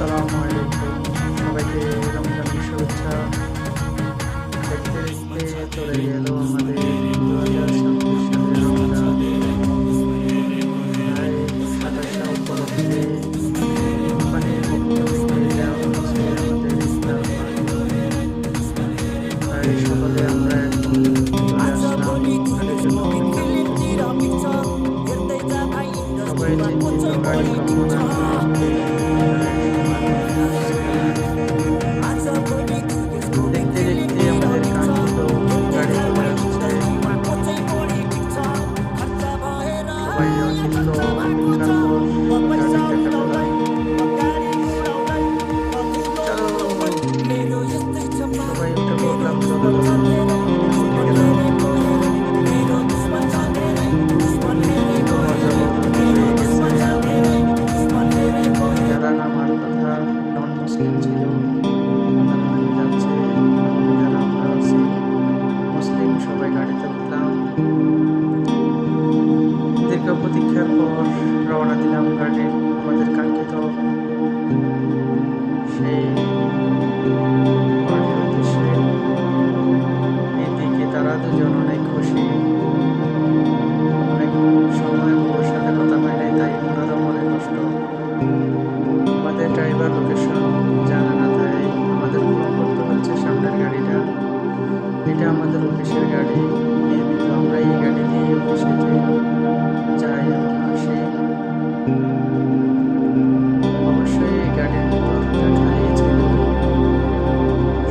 আসসালামু আলাইকুম। সবাইকে রমজানের শুভেচ্ছা। দেখতে দেখতে চলে গেল আমাদের 2026 সালের রমজান। তাই 27 উপলক্ষে কোম্পানির পক্ষ থেকে দেওয়া হচ্ছে আমাদের ইফতার পার্টি। তাই সকলে আমরা এখন চলে আসলাম ইফতারের জন্য। সবাই চিন্তিত গাড়ি কখন আসবে। দেখতে দেখতে আমাদের কাঙ্ক্ষিত গাড়ি চলে আসছে। সবাই অচিন্ত তারপর গাড়ি দেখা পেলাম। সবাই উঠে পড়লাম, চলো উঠে গেলাম। তো মজা হয়ে গেছে। যারা নামার কথা নন মুসলিম ছিল তারা নেমে যাচ্ছে, এবং যারা আমরা আছি মুসলিম সবাই গাড়িতে উঠলাম। দীর্ঘ প্রতীক্ষার পর রওনা দিলাম গাড়ির আমাদের কাঙ্ক্ষিত সেই বাড়ির উদ্দেশ্যে। এদিকে তারা দুজন অনেক খুশি। অনেক সময় ওর সাথে কথা হয় নাই, তাই ওনারও মনে কষ্ট। আমাদের ড্রাইভার লোকেশন জানা না, তাই আমাদের ফলো করতে হচ্ছে সামনের গাড়িটা। এটা আমাদের অফিসের গাড়ি। নিয়মিত আমরা এই গাড়ি দিয়ে অফিসে যাই এবং আসি। অবশ্যই এই গাড়ির দরজা খালি ছিল,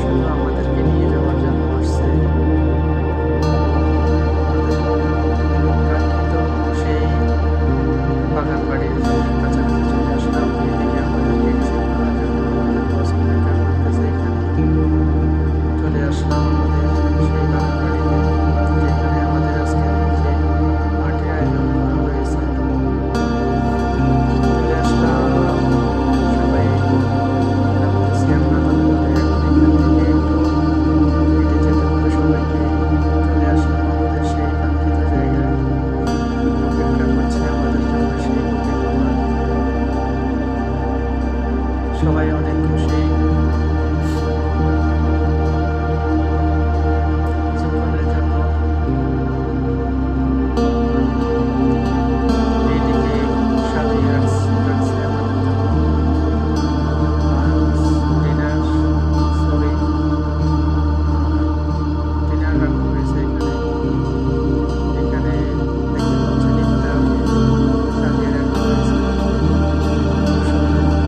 শুধু আমাদেরকে নিয়ে যাওয়ার জন্য আসছে। কাঙ্ক্ষিত সেই বাগান বাড়ির কাছাকাছি চলে আসলাম। এদিকে আমাদেরকে রিসিভ করার জন্য আমাদের বস অপেক্ষা করতেছে। এখানে চলে আসলাম আমাদের সেই বাগান বাড়িতে, যেখানে আমাদের আজকে যে মাঠে আয়োজন করা হয়েছে। চলে আসলাম, সবাই নামতেছি আমরা। তারপরে এখন এখান থেকে একটু হেঁটে যেতে হবে সবাইকে। চলে আসলাম আমাদের সেই কাঙ্ক্ষিত জায়গায়। অপেক্ষা করছে আমাদের জন্য সেই বুকে খাবার। সবাই অনেক খুশি।